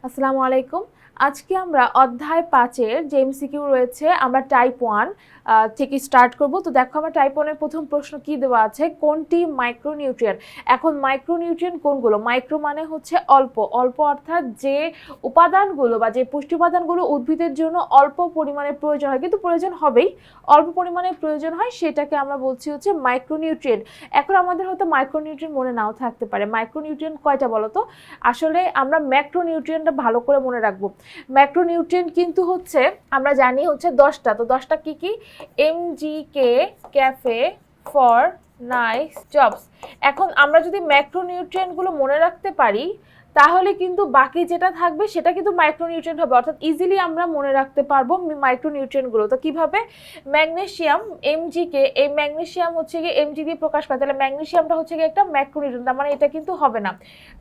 আসসালামু আলাইকুম। আজকে আমরা অধ্যায় ৫ এর যে এমসিকিউ রয়েছে আমরা টাইপ ১ থেকে স্টার্ট করব। তো দেখো আমরা টাইপ 1 এর প্রথম প্রশ্ন কি দেওয়া আছে, কোনটি মাইক্রোনিউট্রিয়েন্ট। এখন মাইক্রোনিউট্রিয়েন্ট কোনগুলো? মাইক্রো মানে হচ্ছে অল্প, অল্প অর্থাৎ যে উপাদানগুলো বা যে পুষ্টি উপাদানগুলো উদ্ভিদের জন্য অল্প পরিমাণে প্রয়োজন হয়, কিন্তু প্রয়োজন হবেই, অল্প পরিমাণে প্রয়োজন হয়, সেটাকে আমরা বলছি হচ্ছে মাইক্রোনিউট্রিয়েন্ট। এখন আমাদের হয়তো মাইক্রোনিউট্রিয়েন্ট মনে নাও থাকতে পারে। মাইক্রোনিউট্রিয়েন্ট কয়টা বলো তো? আসলে আমরা ম্যাক্রোনিউট্রিয়েন্টটা ভালো করে মনে রাখবো। ম্যাক্রোনিউট্রিয়েন্ট কিন্তু হচ্ছে আমরা জানি হচ্ছে 10টা। তো 10টা কি কি? এমজিকে, ক্যাফে, ফর, নাইস, জবস। এখন আমরা যদি ম্যাক্রোনিউট্রিয়েন্টগুলো মনে রাখতে পারি তাহলে কিন্তু বাকি যেটা থাকবে সেটা কিন্তু মাইক্রোনিউট্রিয়েন্ট হবে, অর্থাৎ ইজিলি আমরা মনে রাখতে পারবো মাইক্রোনিউট্রিয়েন্টগুলো। তো কিভাবে? ম্যাগনেসিয়াম, এমজিকে, এই ম্যাগনেসিয়াম হচ্ছে গিয়ে এমজি দিয়ে প্রকাশ পায়, তাহলে ম্যাগনেসিয়ামটা হচ্ছে গিয়ে একটা ম্যাক্রোনিউট্রিয়েন্ট, তার মানে এটা কিন্তু হবে না।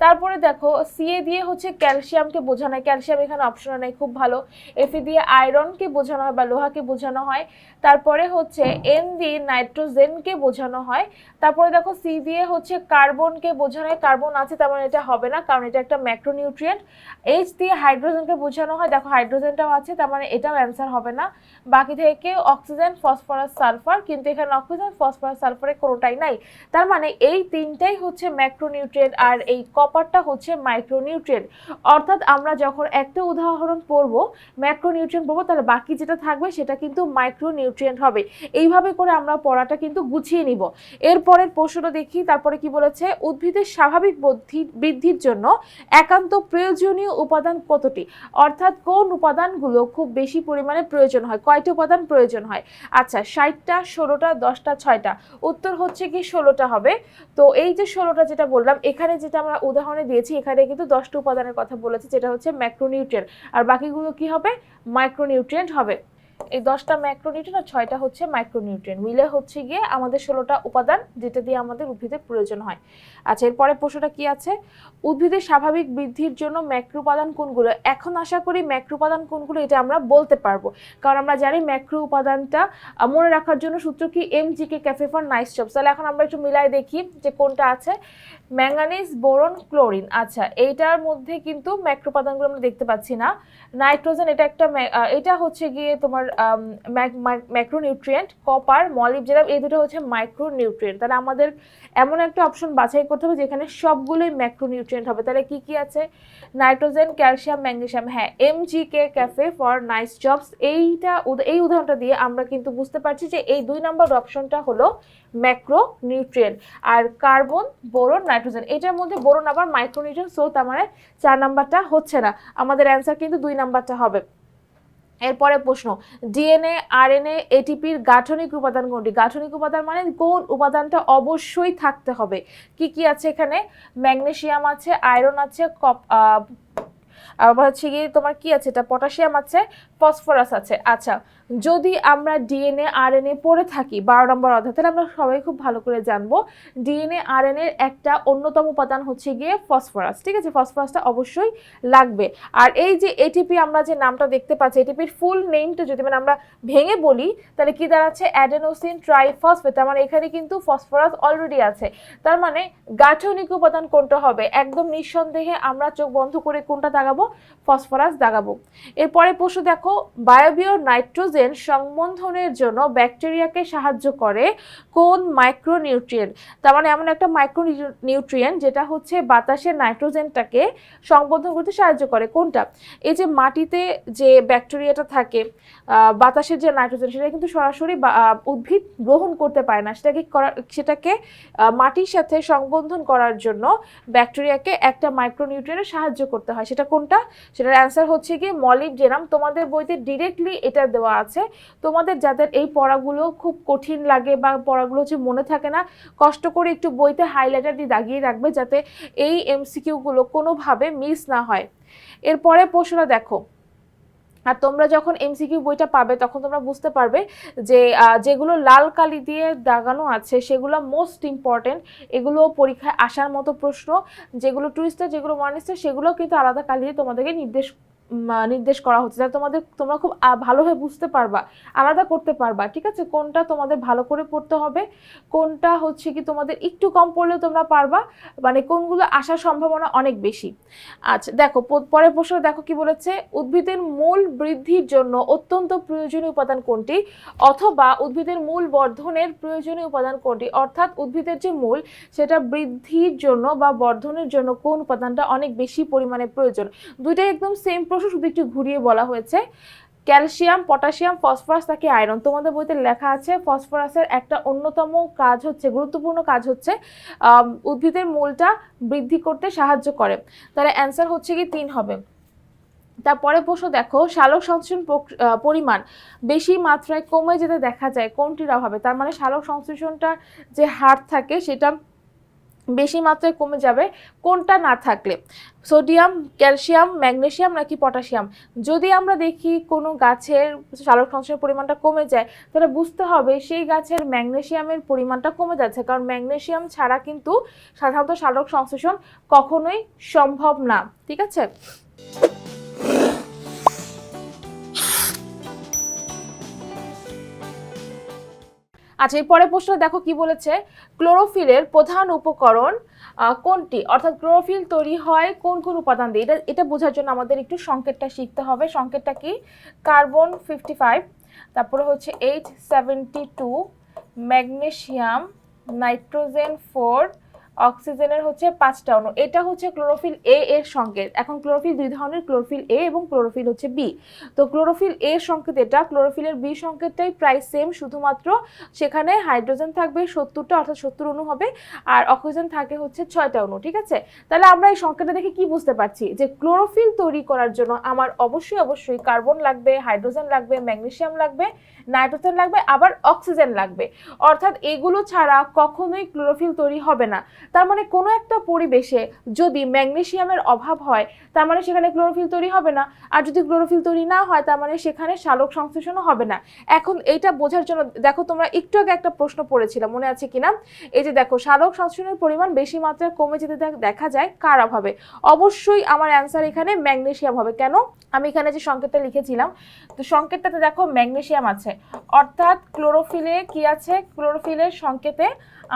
তারপরে দেখো সিএ দিয়ে হচ্ছে ক্যালসিয়ামকে বোঝানো হয়, ক্যালসিয়াম এখানে অপশনে নেই, খুব ভালো। এফি দিয়ে আয়রনকে বোঝানো হয় বা লোহাকে বোঝানো হয়। তারপরে হচ্ছে এন দিয়ে নাইট্রোজেনকে বোঝানো হয়। তারপরে দেখো সি দিয়ে হচ্ছে কার্বনকে বোঝানো হয়, কার্বন আছে তার মানে এটা হবে না, কারণ এটা একটা ম্যাক্রোনিউট্রিয়েন্ট। এইচ দিয়ে হাইড্রোজেনকে বোঝানো হয়, দেখো হাইড্রোজেনটাও আছে তার মানে এটাও অ্যান্সার হবে না। বাকি থেকে অক্সিজেন, ফসফরাস, সালফার, কিন্তু এখানে অক্সিজেন, ফসফরাস, সালফারে কোনোটাই নাই, তার মানে এই তিনটাই হচ্ছে ম্যাক্রোনিউট্রিয়েন্ট আর এই কপারটা হচ্ছে মাইক্রোনিউট্রিয়েন্ট। অর্থাৎ আমরা যখন একটা উদাহরণ পড়বো, ম্যাক্রোনিউট্রিয়েন্ট পড়বো, তাহলে বাকি যেটা থাকবে সেটা কিন্তু মাইক্রোনিউট্রিয়েন্ট হবে। এইভাবে করে আমরা পড়াটা কিন্তু গুছিয়ে নিব। এরপরের প্রশ্নটা দেখি, তারপরে কি বলেছে, উদ্ভিদের স্বাভাবিক বৃদ্ধির জন্য একান্ত প্রয়োজনীয় উপাদান কতটি? অর্থাৎ কোন উপাদানগুলো খুব বেশি পরিমাণে প্রয়োজন হয়, কয়টি উপাদান প্রয়োজন হয়? আচ্ছা, 60টা, 16টা, 10টা, 6টা? উত্তর হচ্ছে কি 16টা হবে। তো এই যে 16টা যেটা বললাম, এখানে যেটা আমরা উদাহরণে দিয়েছি, এখানে কিন্তু 10টা উপাদানের কথা বলেছে, যেটা হচ্ছে ম্যাক্রোনিউট্রিয়েন্ট, আর বাকিগুলো কি হবে? মাইক্রোনিউট্রিয়েন্ট হবে। এই 10টা ম্যাক্রোনিউট্রিয়েন্ট আর 6টা হচ্ছে মাইক্রোনিউট্রিয়েন্ট, মিলে হচ্ছে গিয়ে আমাদের 16টা উপাদান, যেটা দিয়ে আমাদের উদ্ভিদের প্রয়োজন হয়। আচ্ছা, এরপরে প্রশ্নটা কি আছে, উদ্ভিদের স্বাভাবিক বৃদ্ধির জন্য ম্যাক্রো উপাদান কোনগুলো? এখন আশা করি ম্যাক্রো উপাদান কোনগুলো এটা আমরা বলতে পারবো, কারণ আমরা জানি ম্যাক্রো উপাদানটা মনে রাখার জন্য সূত্র কি? এমজিকে, ক্যাফে, ফর, নাইস, জবস। তাহলে এখন আমরা একটু মিলাই দেখি যে কোনটা আছে। Manganese, boron, chlorine. আচ্ছা, এইটার মধ্যে কিন্তু ম্যাক্রো উপাদানগুলো আমরা দেখতে পাচ্ছি না। নাইট্রোজেন, এটা একটা এটা হচ্ছে গিয়ে তোমার ম্যাক্রোনিউট্রিয়েন্ট। কপার, মলিবডেনাম, এই দুটো হচ্ছে মাইক্রোনিউট্রিয়েন্ট। তাহলে আমাদের এমন একটা অপশন বাছাই করতে হবে যেখানে সবগুলোই ম্যাক্রোনিউট্রিয়েন্ট হবে। তাহলে কি কি আছে? Nitrogen, calcium, magnesium. হ্যাঁ, এমজিকে, ক্যাফে, ফর, নাইস, জবস। এই উদাহরণটা দিয়ে আমরা কিন্তু বুঝতে পারছি যে এই 2 নম্বর অপশনটা হলো ম্যাক্রোনিউট্রিয়েন্ট। আর কার্বন, বোরন, নাইট্রোজেন, এটার মধ্যে বোরন আবার মাইক্রোনিউট্রিয়েন্ট, সো তার মানে 4 নাম্বারটা হচ্ছে না, আমাদের অ্যান্সার কিন্তু 2 নাম্বারটা হবে। এরপরে প্রশ্ন, ডিএনএ, আরএনএ, এটিপির গাঠনিক উপাদান কোনটি? গাঠনিক উপাদান মানে কোন উপাদানটা অবশ্যই থাকতে হবে? কি কি আছে এখানে? ম্যাগনেসিয়াম আছে, আয়রন আছে, আবার হচ্ছে গিয়ে তোমার কি আছে, এটা পটাশিয়াম আছে, ফসফরাস আছে। আচ্ছা, যদি আমরা ডিএনএ আরএনএ পড়ে থাকি 12 নম্বর অধ্যায়, তাহলে আমরা সবাই খুব ভালো করে জানবো ডিএনএ আরএনএ এর একটা অন্যতম উপাদান হচ্ছে গিয়ে ফসফরাস। ঠিক আছে, ফসফরাসটা অবশ্যই লাগবে। আর এই যে এটিপি আমরা যে নামটা দেখতে পাচ্ছি, এটিপির ফুল নেমটা যদি মানে আমরা ভেঙে বলি তাহলে কি দাঁড়াচ্ছে? Adenosine triphosphate. তার মানে এখানে কিন্তু ফসফরাস অলরেডি আছে, তার মানে গাঠনিক উপাদান কোনটা হবে? একদম নিঃসন্দেহে আমরা চোখ বন্ধ করে কোনটা দাগাবো? ফসফরাস দাগাবো। এরপরে প্রশ্ন দেখো, বায়বীয় নাইট্রোজেন সংবন্ধনের জন্য ব্যাকটেরিয়াকে সাহায্য করে কোন মাইক্রোনিউট্রিয়েন্ট? তার মানে এমন একটা মাইক্রোনিউট্রিয়েন্ট যেটা হচ্ছে বাতাসের নাইট্রোজেনটাকে সংবন্ধন করতে সাহায্য করে। কোনটা? এই যে মাটিতে যে ব্যাকটেরিয়াটা থাকে, বাতাসের যে নাইট্রোজেন, সেটা কিন্তু সরাসরি উদ্ভিদ গ্রহণ করতে পারে না, সেটাকে মাটির সাথে সংবন্ধন করার জন্য ব্যাকটেরিয়াকে একটা মাইক্রোনিউট্রিয়েন্টের সাহায্য করতে হয়। সেটা কোনটা? সেটার অ্যান্সার হচ্ছে কি মলিবডেনাম। তোমাদের বইতে ডিরেক্টলি এটা দেওয়া আছে। তোমাদের যাদের এই পড়াগুলো খুব কঠিন লাগে বা পড়াগুলো হচ্ছে মনে থাকে না, কষ্ট করে একটু বইতে হাইলাইটার দিয়ে দাগিয়ে রাখবে যাতে এই এমসিকিউগুলো কোনোভাবে মিস না হয়। এরপরে প্রশ্নটা দেখো, আর তোমরা যখন এমসিকিউ বইটা পাবে তখন তোমরা বুঝতে পারবে যে যেগুলো লাল কালি দিয়ে দাগানো আছে সেগুলো মোস্ট ইম্পর্টেন্ট, এগুলো পরীক্ষায় আসার মতো প্রশ্ন। যেগুলো টুইস্টার, যেগুলো ওয়ান স্টার, সেগুলো কিন্তু আলাদা কালি দিয়ে তোমাদেরকে নির্দেশ নির্দেশ করা হচ্ছে, যাতে তোমরা খুব ভালোভাবে বুঝতে পারবা, আলাদা করতে পারবা, ঠিক আছে, কোনটা তোমাদের ভালো করে পড়তে হবে, কোনটা হচ্ছে কি তোমাদের একটু কম পড়লেও তোমরা পারবা, মানে কোনগুলো আসার সম্ভাবনা অনেক বেশি। আচ্ছা দেখো পরের প্রশ্ন দেখো কি বলেছে, উদ্ভিদের মূল বৃদ্ধির জন্য অত্যন্ত প্রয়োজনীয় উপাদান কোনটি, অথবা উদ্ভিদের মূল বর্ধনের প্রয়োজনীয় উপাদান কোনটি, অর্থাৎ উদ্ভিদের যে মূল সেটা বৃদ্ধির জন্য বা বর্ধনের জন্য কোন উপাদানটা অনেক বেশি পরিমাণে প্রয়োজন। দুইটাই একদম সেম প্রশ্ন, শুধু একটু ঘুরিয়ে বলা হয়েছে। ক্যালসিয়াম, পটাশিয়াম, ফসফরাস নাকি আয়রন। তোমাদের বইতে লেখা আছে ফসফরাসের একটা অন্যতম কাজ হচ্ছে, গুরুত্বপূর্ণ কাজ হচ্ছে উদ্ভিদের মূলটা বৃদ্ধি করতে সাহায্য করে। তাহলে অ্যান্সার হচ্ছে কি 3 হবে। তারপরে প্রশ্ন দেখো, সালোক সংশ্লেষণ পরিমাণ বেশি মাত্রায় কমে যেতে দেখা যায় কোনটির অভাবে। তার মানে সালোক সংশ্লেষণটার যে হার থাকে সেটা বেশি মাত্রায় কমে যাবে কোনটা না থাকলে, সোডিয়াম, ক্যালসিয়াম, ম্যাগনেসিয়াম নাকি পটাশিয়াম। যদি আমরা দেখি কোনো গাছের সালোক সংশ্লেষণের পরিমাণটা কমে যায়, তাহলে বুঝতে হবে সেই গাছের ম্যাগনেসিয়ামের পরিমাণটা কমে যাচ্ছে, কারণ ম্যাগনেসিয়াম ছাড়া কিন্তু সাধারণত সালোক সংশ্লেষণ কখনোই সম্ভব না, ঠিক আছে। আচ্ছা এরপরে প্রশ্ন দেখো কি বলেছে, ক্লোরোফিলের প্রধান উপকরণ কোনটি, অর্থাৎ ক্লোরোফিল তৈরি হয় কোন কোন উপাদান দিয়ে। এটা বোঝার জন্য আমাদের একটু সংকেতটা শিখতে হবে। সংকেতটা কি, কার্বন 55, তারপরে হচ্ছে H72, ম্যাগনেসিয়াম, নাইট্রোজেন 4, অক্সিজেনের হচ্ছে 5টা অণু। এটা হচ্ছে ক্লোরোফিল এ এর সংকেত। এখন ক্লোরোফিল দুই ধরনের, ক্লোরোফিল এ এবং ক্লোরোফিল হচ্ছে বি। তো ক্লোরোফিল এ সংকেত এটা, ক্লোরোফিলের বি সংকেতটাই প্রায় সেম, শুধুমাত্র সেখানে হাইড্রোজেন থাকবে 70টা, অর্থাৎ 70 অণু হবে, আর অক্সিজেন থাকে হচ্ছে 6টা অণু, ঠিক আছে। তাহলে আমরা এই সংকেতটা দেখে কি বুঝতে পারছি, যে ক্লোরোফিল তৈরি করার জন্য আমার অবশ্যই কার্বন লাগবে, হাইড্রোজেন লাগবে, ম্যাগনেসিয়াম লাগবে, নাইট্রোজেন লাগবে, আবার অক্সিজেন লাগবে, অর্থাৎ এগুলো ছাড়া কখনোই ক্লোরোফিল তৈরি হবে না। তার মানে কোনো একটা পরিবেশে যদি ম্যাগনেসিয়ামের অভাব হয়, তার মানে সেখানে ক্লোরোফিল তৈরি হবে না, আর যদি ক্লোরোফিল তৈরি না হয় তার মানে সেখানে সালোক সংশ্লেষণও হবে না। এখন এইটা বোঝার জন্য দেখো, তোমরা একটু আগে একটা প্রশ্ন পড়েছিলাম, মনে আছে কিনা, এই যে দেখো সালোক সংশ্লেষণের পরিমাণ বেশি মাত্রায় কমে যেতে দেখা যায় কার অভাবে। অবশ্যই আমার অ্যান্সার এখানে ম্যাগনেসিয়াম হবে। কেন, আমি এখানে যে সংকেতটা লিখেছিলাম, তো সংকেতটাতে দেখো ম্যাগনেসিয়াম আছে, অর্থাৎ ক্লোরোফিলে কি আছে, ক্লোরোফিলের সংকেতে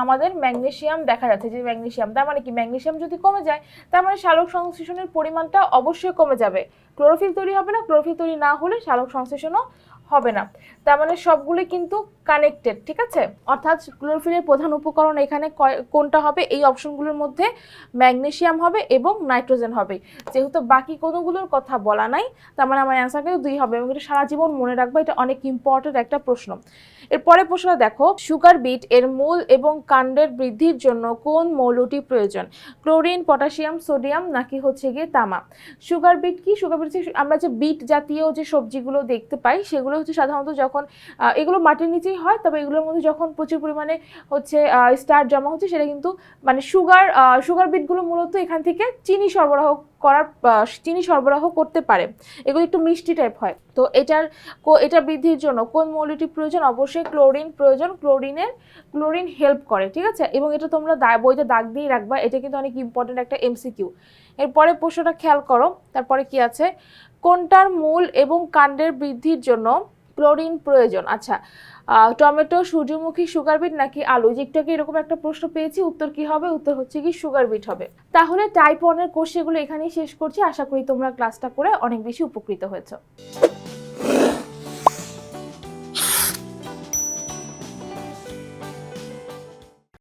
আমাদের ম্যাগনেসিয়াম দেখা যাচ্ছে, যে ম্যাগনেসিয়াম, তার মানে কি ম্যাগনেসিয়াম যদি কমে যায় তার মানে সালোক সংশ্লেষণের পরিমাণটা অবশ্যই কমে যাবে, ক্লোরোফিল তৈরি হবে না, ক্লোরোফিল তৈরি না হলে সালোক সংশ্লেষণও হবে না। তার মানে সবগুলো কিন্তু কানেক্টেড, ঠিক আছে। অর্থাৎ ক্লোরোফিলের প্রধান উপকরণ এখানে কোনটা হবে, এই অপশনগুলোর মধ্যে ম্যাগনেসিয়াম হবে এবং নাইট্রোজেন হবে। যেহেতু বাকি কোনোগুলোর কথা বলা নাই, তার মানে আমার অ্যান্সার কিন্তু 2 হবে, এবং এটা সারা জীবন মনে রাখবো, এটা অনেক ইম্পর্টেন্ট একটা প্রশ্ন। এরপরে প্রশ্নটা দেখো, সুগার বিট এর মূল এবং কাণ্ডের বৃদ্ধির জন্য কোন মৌলটি প্রয়োজন, ক্লোরিন, পটাশিয়াম, সোডিয়াম নাকি হচ্ছে গিয়ে তামা। সুগার বিট কি, সুগার বিট আমরা যে বিট জাতীয় যে সবজিগুলো দেখতে পাই সেগুলো হচ্ছে সাধারণত যখন এগুলো মাটির নিচেই হয়, তবে এগুলোর মধ্যে যখন প্রচুর পরিমাণে হচ্ছে স্টার্চ জমা হচ্ছে, সেটা কিন্তু মানে সুগার বিটগুলো মূলত এখান থেকে চিনি সরবরাহ করতে পারে, এগুলো একটু মিষ্টি টাইপ হয়। তো এটা বৃদ্ধির জন্য কোন মৌলটি প্রয়োজন, অবশ্যই ক্লোরিন প্রয়োজন, ক্লোরিন হেল্প করে, ঠিক আছে। এবং এটা তোমরা বইতে দাগ দিয়ে রাখবা, এটা কিন্তু অনেক ইম্পর্টেন্ট একটা এমসিকিউ। এরপরে প্রশ্নটা খেয়াল করো, তারপরে কি আছে, কোনটার মূল এবং কাণ্ডের বৃদ্ধির জন্য ক্লোরিন প্রয়োজন। আচ্ছা, টমেটো, সূর্যমুখী, সুগার বিট নাকি আলু। যেটাকে এরকম একটা প্রশ্ন পেয়েছি, উত্তর কি হবে, উত্তর হচ্ছে কি সুগার বিট হবে। তাহলে টাইপ 1 এর কোর্স এগুলো এখানেই শেষ করছি। আশা করি তোমরা ক্লাসটা করে অনেক বেশি উপকৃত হয়েছো।